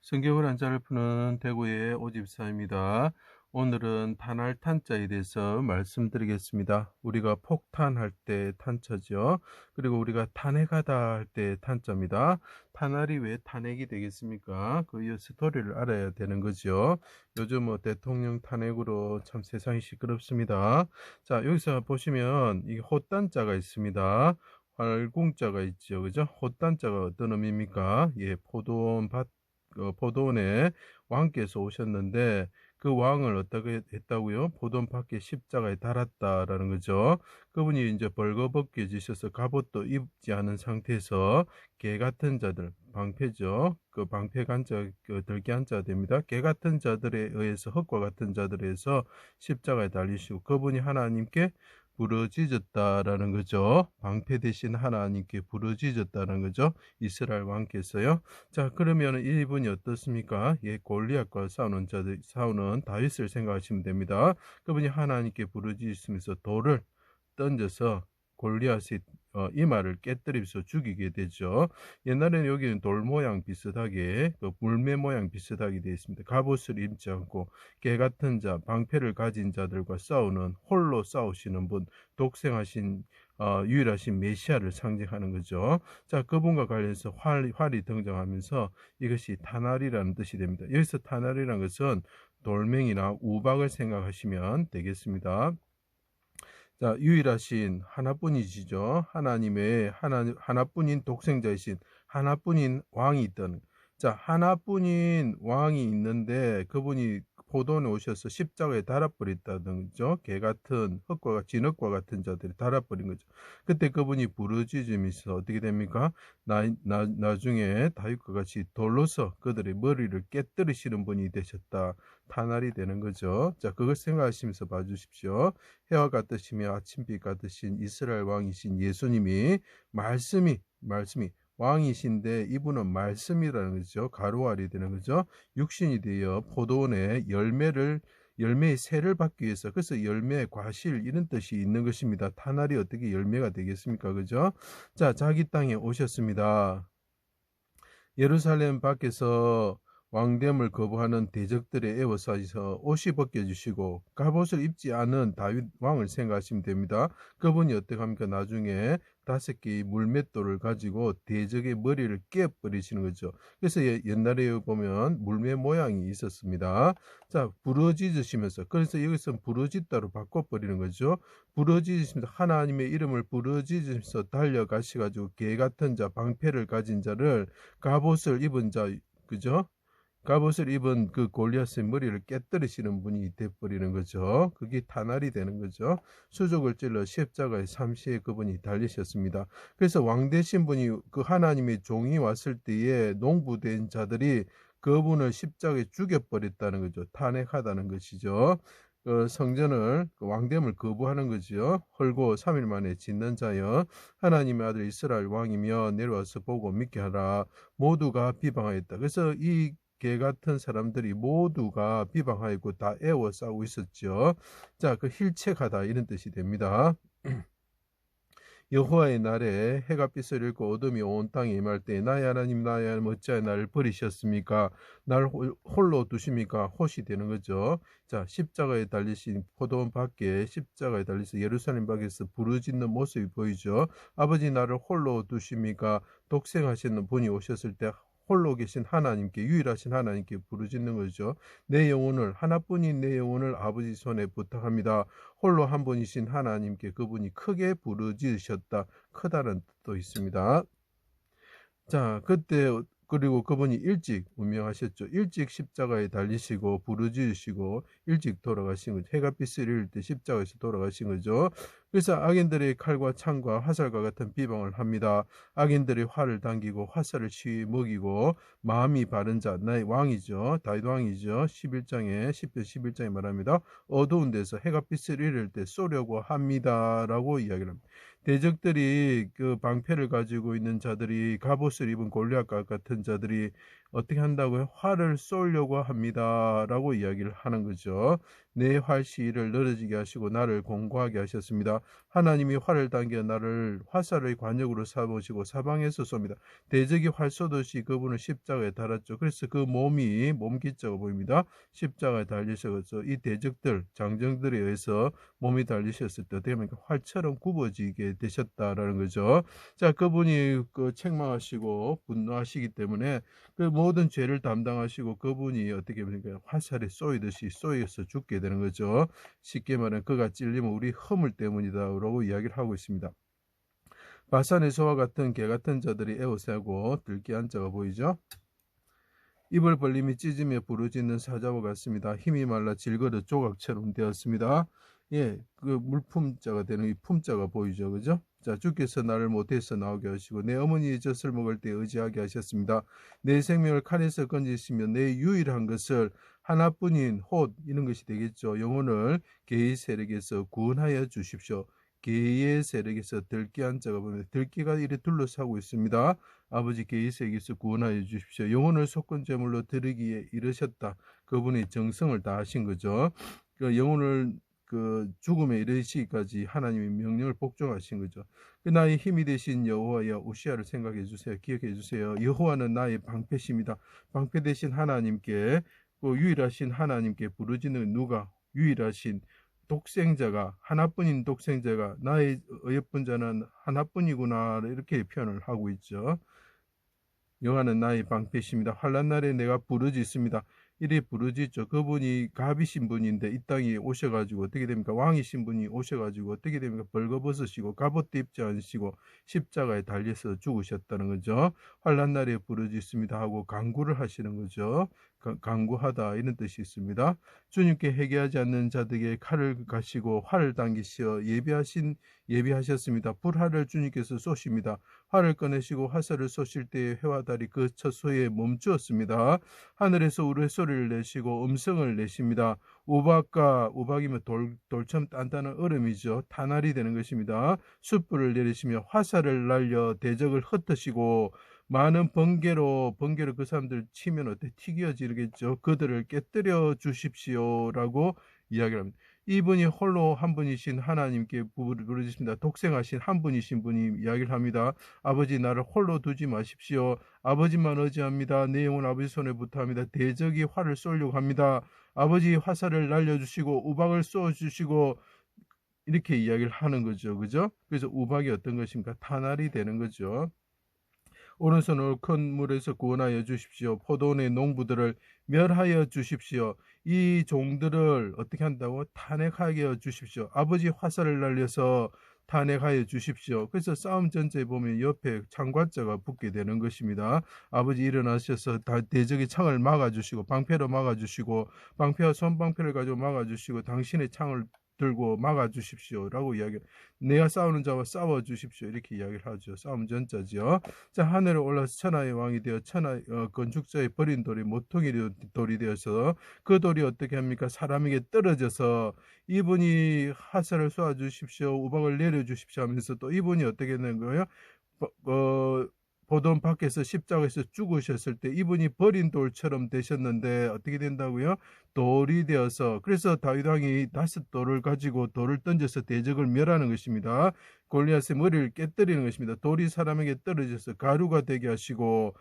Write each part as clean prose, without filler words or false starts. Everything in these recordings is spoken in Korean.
성경을 한자를 푸는 대구의 오집사입니다. 오늘은 탄할 탄자에 대해서 말씀드리겠습니다. 우리가 폭탄할 때 탄자죠. 그리고 우리가 탄핵하다 할 때 탄자입니다. 탄할이 왜 탄핵이 되겠습니까? 그 스토리를 알아야 되는 거죠. 요즘 대통령 탄핵으로 참 세상이 시끄럽습니다. 자, 여기서 보시면 이 호딴자가 있습니다. 활궁자가 있죠. 그죠? 호딴자가 어떤 의미입니까? 예, 포도원에 왕께서 오셨는데 그 왕을 어떻게 했다고요? 포도원 밖에 십자가에 달았다라는 거죠. 그분이 이제 벌거벗겨지셔서 갑옷도 입지 않은 상태에서 개 같은 자들, 방패죠. 그 방패 간자, 들개 한자 됩니다. 개 같은 자들에 의해서 흙과 같은 자들에 의해서 십자가에 달리시고 그분이 하나님께 부르짖었다라는 거죠. 방패 대신 하나님께 부르짖었다는 거죠. 이스라엘 왕께서요. 자, 그러면 이분이 어떻습니까? 예, 골리앗과 싸우는 다윗을 생각하시면 됩니다. 그분이 하나님께 부르짖으면서 돌을 던져서 골리앗의 이마를 깨뜨리면서 죽이게 되죠. 옛날에는 여기는 돌 모양 비슷하게 물매 모양 비슷하게 되어 있습니다. 갑옷을 입지 않고 개 같은 자, 방패를 가진 자들과 싸우는 홀로 싸우시는 분, 독생하신 유일하신 메시아를 상징하는 거죠. 자, 그분과 관련해서 활이 등장하면서 이것이 탄알이라는 뜻이 됩니다. 여기서 탄알이라는 것은 돌멩이나 우박을 생각하시면 되겠습니다. 자, 유일하신 하나뿐이시죠. 하나님의 하나뿐인 독생자이신 하나뿐인 왕이 있던. 자, 하나뿐인 왕이 있는데 그분이 포도원에 오셔서 십자가에 달아버렸다는 거죠. 개 같은 진흙과 같은 자들이 달아버린 거죠. 그때 그분이 부르짖으면서 어떻게 됩니까? 나중에 다윗과 같이 돌로서 그들의 머리를 깨뜨리시는 분이 되셨다. 탄알이 되는 거죠. 자, 그걸 생각하시면서 봐주십시오. 해와 같으시며 아침빛 같으신 이스라엘 왕이신 예수님이 말씀이 왕이신데 이분은 말씀이라는 거죠. 가로알이 되는 거죠. 육신이 되어 포도원에 열매의 새를 받기 위해서, 그래서 열매, 과실 이런 뜻이 있는 것입니다. 탄알이 어떻게 열매가 되겠습니까? 그죠? 자, 자기 땅에 오셨습니다. 예루살렘 밖에서 왕됨을 거부하는 대적들의 에워싸서 옷이 벗겨주시고 갑옷을 입지 않은 다윗 왕을 생각하시면 됩니다. 그분이 어떻게 합니까? 나중에 5개의 물맷돌을 가지고 대적의 머리를 깨버리시는 거죠. 그래서 옛날에 보면 물매 모양이 있었습니다. 자, 부르짖으시면서, 그래서 여기서 부르짖다로 바꿔버리는 거죠. 부르짖으시면서 하나님의 이름을 부르짖으면서 달려가시가지고 개 같은 자, 방패를 가진 자를, 갑옷을 입은 자, 그죠? 갑옷을 입은 그 골리앗의 머리를 깨뜨리시는 분이 돼버리는 거죠. 그게 탄알이 되는 거죠. 수족을 찔러 십자가의 삼시에 그분이 달리셨습니다. 그래서 왕 되신 분이 그 하나님의 종이 왔을 때에 농부된 자들이 그분을 십자가에 죽여버렸다는 거죠. 탄핵하다는 것이죠. 성전을 왕됨을 거부하는 거지요. 헐고 3일 만에 짓는 자여 하나님의 아들 이스라엘 왕이며 내려와서 보고 믿게 하라. 모두가 비방하였다. 그래서 이 개 같은 사람들이 모두가 비방하였고 다 애워싸고 있었죠. 자, 그 힐책하다 이런 뜻이 됩니다. 여호와의 날에 해가 빛을 잃고 어둠이 온 땅에 임할 때 나의 하나님 나의 하나님 어찌하여 나를 버리셨습니까? 날 홀로 두십니까? 홀이 되는 거죠. 자, 십자가에 달리신 포도원 밖에 십자가에 달리서 예루살렘 밖에서 부르짖는 모습이 보이죠. 아버지 나를 홀로 두십니까? 독생하시는 분이 오셨을 때 홀로 계신 하나님께, 유일하신 하나님께 부르짖는 거죠. 내 영혼을, 하나뿐인 내 영혼을 아버지 손에 부탁합니다. 홀로 한 분이신 하나님께 그분이 크게 부르짖으셨다. 크다는 뜻도 있습니다. 자, 그때 그리고 그분이 일찍 운명하셨죠. 일찍 십자가에 달리시고 부르짖으시고 일찍 돌아가신 거죠. 해가 빛을 잃을 때 십자가에서 돌아가신 거죠. 그래서 악인들의 칼과 창과 화살과 같은 비방을 합니다. 악인들의 활을 당기고 화살을 시위 먹이고 마음이 바른 자, 나의 왕이죠. 다윗 왕이죠. 10편 11장에 말합니다. 어두운 데서 해가 빛을 잃을 때 쏘려고 합니다라고 이야기를 합니다. 대적들이 그 방패를 가지고 있는 자들이 갑옷을 입은 골리앗과 같은 자들이 어떻게 한다고요? 활을 쏘려고 합니다라고 이야기를 하는 거죠. 내 활 시위를 늘어지게 하시고 나를 공고하게 하셨습니다. 하나님이 활을 당겨 나를 화살의 관역으로 삼으시고 사방에서 쏩니다. 대적이 활 쏘듯이 그분을 십자가에 달았죠. 그래서 그 몸이 몸기자가 보입니다. 십자가에 달리셔서 이 대적들 장정들에 의해서 몸이 달리셨을 때 어떻게 합니까? 활처럼 굽어지게 되셨다라는 거죠. 자, 그분이 그 책망하시고 분노하시기 때문에 그 모든 죄를 담당하시고 그분이 어떻게 보니까 화살에 쏘이듯이 쏘여서 죽게 되는 거죠. 쉽게 말하면 그가 찔리면 우리 허물 때문이다라고 이야기를 하고 있습니다. 바산의 소와 같은 개 같은 자들이 에워싸고 들깨한 자가 보이죠. 입을 벌림이 찢으며 부르짖는 사자와 같습니다. 힘이 말라 질거려 조각처럼 되었습니다. 예, 그 물품자가 되는 이 품자가 보이죠, 그죠? 자, 주께서 나를 못해서 나오게 하시고 내 어머니의 젖을 먹을 때 의지하게 하셨습니다. 내 생명을 칼에서 건지시며 내 유일한 것을 하나뿐인 홑 이런 것이 되겠죠. 영혼을 개의 세력에서 구원하여 주십시오. 개의 세력에서 들깨한 자가 보면 들깨가 이래 둘러싸고 있습니다. 아버지 개의세에게서 구원하여 주십시오. 영혼을 속건 제물로 드리기에 이르셨다. 그분의 정성을 다하신 거죠. 그 영혼을 그 죽음에 이르시기까지 하나님의 명령을 복종하신 거죠. 그 나의 힘이 되신 여호와여 우시아를 생각해 주세요. 기억해 주세요. 여호와는 나의 방패십니다. 방패 되신 하나님께 그 유일하신 하나님께 부르짖는 누가 유일하신 독생자가 하나뿐인 독생자가 나의 어여쁜 자는 하나뿐이구나 이렇게 표현을 하고 있죠. 여호와는 나의 방패십니다. 환난 날에 내가 부르짖습니다. 이리 부르짖죠. 그분이 갑이신 분인데 이 땅에 오셔가지고 어떻게 됩니까? 왕이신 분이 오셔가지고 어떻게 됩니까? 벌거벗으시고 갑옷도 입지 않으시고 십자가에 달려서 죽으셨다는 거죠. 환난 날에 부르짖습니다 하고 간구를 하시는 거죠. 간구하다 이런 뜻이 있습니다. 주님께 회개하지 않는 자들에게 칼을 가시고 활을 당기시어 예비하셨습니다. 불화를 주님께서 쏘십니다. 활을 꺼내시고 화살을 쏘실 때에 해와 달이 그 처소에 멈추었습니다. 하늘에서 우레소리를 내시고 음성을 내십니다. 우박이면 돌처럼 단단한 얼음이죠. 탄알이 되는 것입니다. 숯불을 내리시며 화살을 날려 대적을 흩으시고 많은 번개로 그 사람들 치면 어때 튀겨지겠죠. 그들을 깨뜨려 주십시오라고 이야기를 합니다. 이분이 홀로 한 분이신 하나님께 부르짖습니다. 독생하신 한 분이신 분이 이야기를 합니다. 아버지 나를 홀로 두지 마십시오. 아버지만 의지합니다. 내 영혼 아버지 손에 부탁합니다. 대적이 활을 쏘려고 합니다. 아버지 화살을 날려주시고 우박을 쏘주시고 이렇게 이야기를 하는 거죠. 그죠? 그래서 우박이 어떤 것입니까? 탄알이 되는 거죠. 오른손으로 큰 물에서 구원하여 주십시오. 포도원의 농부들을 멸하여 주십시오. 이 종들을 어떻게 한다고? 탄핵하여 주십시오. 아버지 화살을 날려서 탄핵하여 주십시오. 그래서 싸움 전체에 보면 옆에 창관자가 붙게 되는 것입니다. 아버지 일어나셔서 대적의 창을 막아주시고 방패로 막아주시고 방패와 손방패를 가지고 막아주시고 당신의 창을 들고 막아주십시오라고 이야기를 내가 싸우는 자와 싸워주십시오 이렇게 이야기를 하죠. 싸움 전자지요. 자, 하늘에 올라서 천하의 왕이 되어 건축자의 버린 돌이 모퉁이 돌이 되어서 그 돌이 어떻게 합니까? 사람에게 떨어져서 이분이 화살을 쏘아주십시오 우박을 내려주십시오 하면서 또 이분이 어떻게 되는 거예요? 보돈 밖에서 십자가에서 죽으셨을 때 이분이 버린 돌처럼 되셨는데 어떻게 된다고요? 돌이 되어서 그래서 다윗 왕이 5돌을 가지고 돌을 던져서 대적을 멸하는 것입니다. 골리앗의 머리를 깨뜨리는 것입니다. 돌이 사람에게 떨어져서 가루가 되게 하시고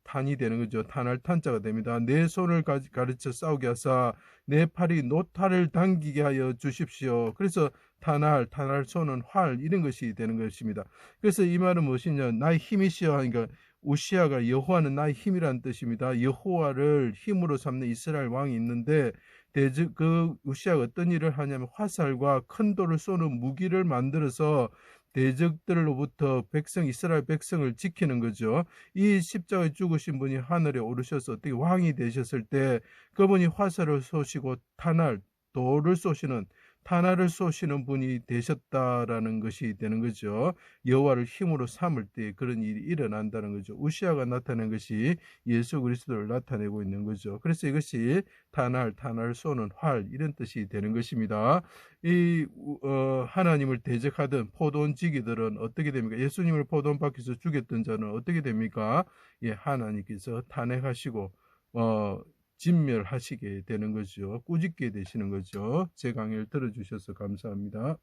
탄이 되는 거죠. 탄할 탄자가 됩니다. 내 손을 가르쳐 싸우게 하사 내 팔이 노탈을 당기게 하여 주십시오. 그래서 탄할 손은 활 이런 것이 되는 것입니다. 그래서 이 말은 무엇이냐? 나의 힘이시여 하니까 우시아가 여호와는 나의 힘이라는 뜻입니다. 여호와를 힘으로 삼는 이스라엘 왕이 있는데 그 우시아가 어떤 일을 하냐면 화살과 큰 돌을 쏘는 무기를 만들어서 대적들로부터 이스라엘 백성을 지키는 거죠. 이 십자가에 죽으신 분이 하늘에 오르셔서 어떻게 왕이 되셨을 때 그분이 화살을 쏘시고 돌을 쏘시는 탄화를 쏘시는 분이 되셨다라는 것이 되는 거죠. 여호와를 힘으로 삼을 때 그런 일이 일어난다는 거죠. 우시아가 나타낸 것이 예수 그리스도를 나타내고 있는 거죠. 그래서 이것이 탄화를 쏘는 활 이런 뜻이 되는 것입니다. 이 하나님을 대적하던 포도원지기들은 어떻게 됩니까? 예수님을 포도원 밖에서 죽였던 자는 어떻게 됩니까? 예, 하나님께서 탄핵하시고 진멸하시게 되는 거죠. 꾸짖게 되시는 거죠. 제 강의를 들어주셔서 감사합니다.